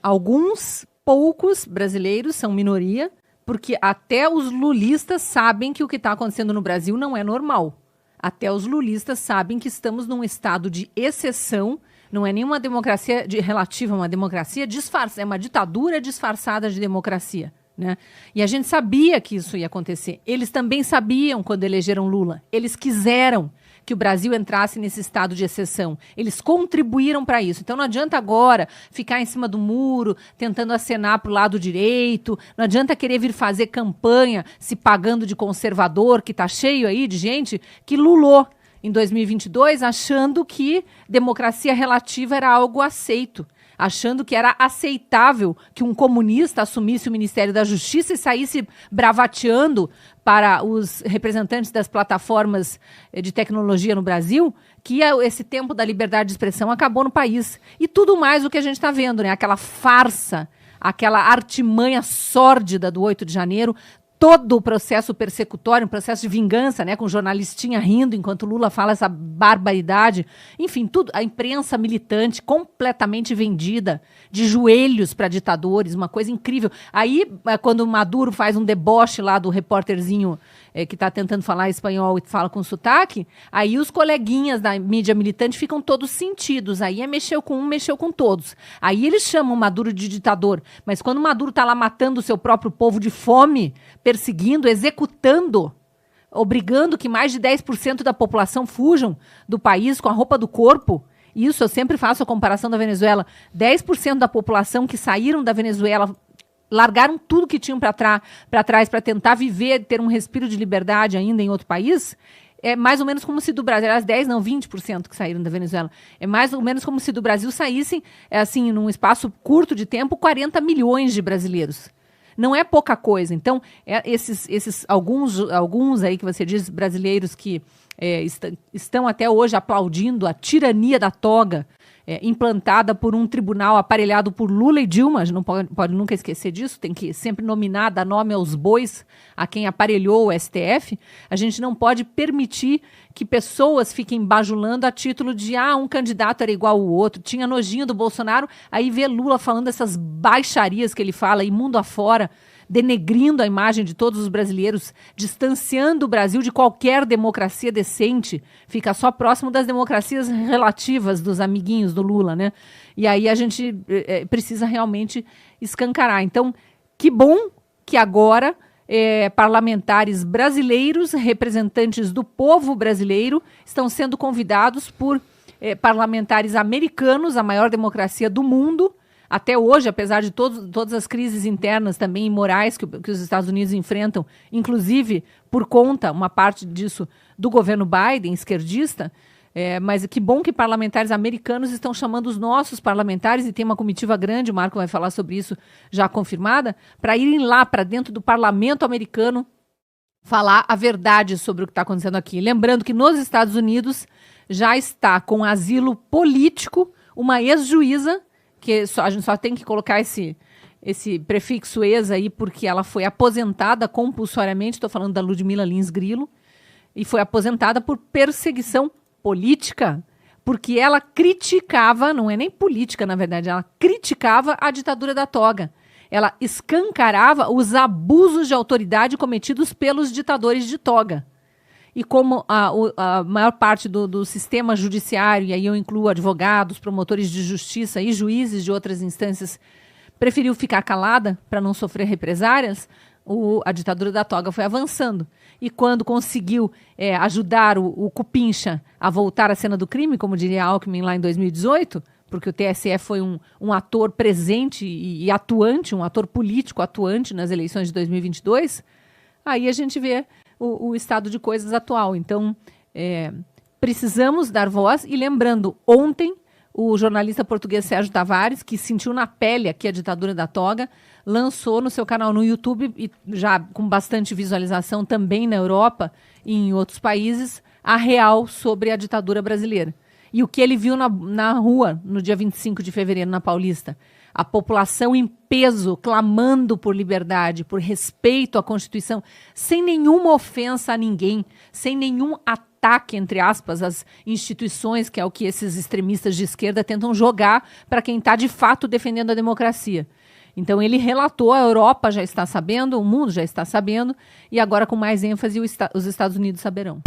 Alguns poucos brasileiros são minoria, porque até os lulistas sabem que o que está acontecendo no Brasil não é normal. Até os lulistas sabem que estamos num estado de exceção, não é nenhuma democracia relativa, uma democracia disfarçada, é uma ditadura disfarçada de democracia. Né? E a gente sabia que isso ia acontecer. Eles também sabiam quando elegeram Lula. Eles quiseram que o Brasil entrasse nesse estado de exceção. Eles contribuíram para isso. Então não adianta agora ficar em cima do muro, tentando acenar para o lado direito, não adianta querer vir fazer campanha se pagando de conservador, que está cheio aí de gente que lulou em 2022 achando que democracia relativa era algo aceito. Achando que era aceitável que um comunista assumisse o Ministério da Justiça e saísse bravateando para os representantes das plataformas de tecnologia no Brasil, que esse tempo da liberdade de expressão acabou no país. E tudo mais o que a gente está vendo, né? Aquela farsa, aquela artimanha sórdida do 8 de janeiro, todo o processo persecutório, um processo de vingança, né, com jornalistinha rindo enquanto Lula fala essa barbaridade. Enfim, tudo, a imprensa militante completamente vendida, de joelhos para ditadores, uma coisa incrível. Aí, quando o Maduro faz um deboche lá do repórterzinho que está tentando falar espanhol e fala com sotaque, aí os coleguinhas da mídia militante ficam todos sentidos. Aí mexeu com um, mexeu com todos. Aí eles chamam o Maduro de ditador. Mas quando o Maduro está lá matando o seu próprio povo de fome, perseguindo, executando, obrigando que mais de 10% da população fujam do país com a roupa do corpo. Isso, eu sempre faço a comparação da Venezuela. 10% da população que saíram da Venezuela largaram tudo que tinham para trás para tentar viver, ter um respiro de liberdade ainda em outro país. É mais ou menos como se do Brasil, as 10, não, 20% que saíram da Venezuela. É mais ou menos como se do Brasil saíssem, assim, num espaço curto de tempo, 40 milhões de brasileiros. Não é pouca coisa. Então, alguns aí que você diz, brasileiros que estão até hoje aplaudindo a tirania da toga implantada por um tribunal aparelhado por Lula e Dilma, a gente não pode nunca esquecer disso, tem que sempre nominar, dar nome aos bois, a quem aparelhou o STF. A gente não pode permitir que pessoas fiquem bajulando a título de um candidato era igual ao outro, tinha nojinho do Bolsonaro, aí vê Lula falando essas baixarias que ele fala, e mundo afora, denegrindo a imagem de todos os brasileiros, distanciando o Brasil de qualquer democracia decente, fica só próximo das democracias relativas dos amiguinhos do Lula, né? E aí a gente precisa realmente escancarar. Então, que bom que agora parlamentares brasileiros, representantes do povo brasileiro, estão sendo convidados por parlamentares americanos, a maior democracia do mundo. Até hoje, apesar de todas as crises internas também imorais que os Estados Unidos enfrentam, inclusive por conta, uma parte disso, do governo Biden, esquerdista, mas que bom que parlamentares americanos estão chamando os nossos parlamentares, e tem uma comitiva grande, o Marco vai falar sobre isso já confirmada, para irem lá para dentro do parlamento americano falar a verdade sobre o que está acontecendo aqui. Lembrando que nos Estados Unidos já está com asilo político uma ex-juíza, que a gente só tem que colocar esse prefixo ex aí, porque ela foi aposentada compulsoriamente, estou falando da Ludmila Lins Grilo, e foi aposentada por perseguição política, porque ela criticava, não é nem política, na verdade, ela criticava a ditadura da toga. Ela escancarava os abusos de autoridade cometidos pelos ditadores de toga. E como a maior parte do sistema judiciário, e aí eu incluo advogados, promotores de justiça e juízes de outras instâncias, preferiu ficar calada para não sofrer represárias, a ditadura da toga foi avançando. E quando conseguiu ajudar o Cupincha a voltar à cena do crime, como diria Alckmin lá em 2018, porque o TSE foi um ator presente e atuante, um ator político atuante nas eleições de 2022, aí a gente vê o estado de coisas atual. Então, precisamos dar voz. E lembrando, ontem, o jornalista português Sérgio Tavares, que sentiu na pele aqui a ditadura da toga, lançou no seu canal no YouTube, e já com bastante visualização também na Europa e em outros países, a real sobre a ditadura brasileira. E o que ele viu na rua, no dia 25 de fevereiro, na Paulista. A população em peso, clamando por liberdade, por respeito à Constituição, sem nenhuma ofensa a ninguém, sem nenhum ataque, entre aspas, às instituições, que é o que esses extremistas de esquerda tentam jogar para quem está de fato defendendo a democracia. Então ele relatou, a Europa já está sabendo, o mundo já está sabendo, e agora com mais ênfase os Estados Unidos saberão.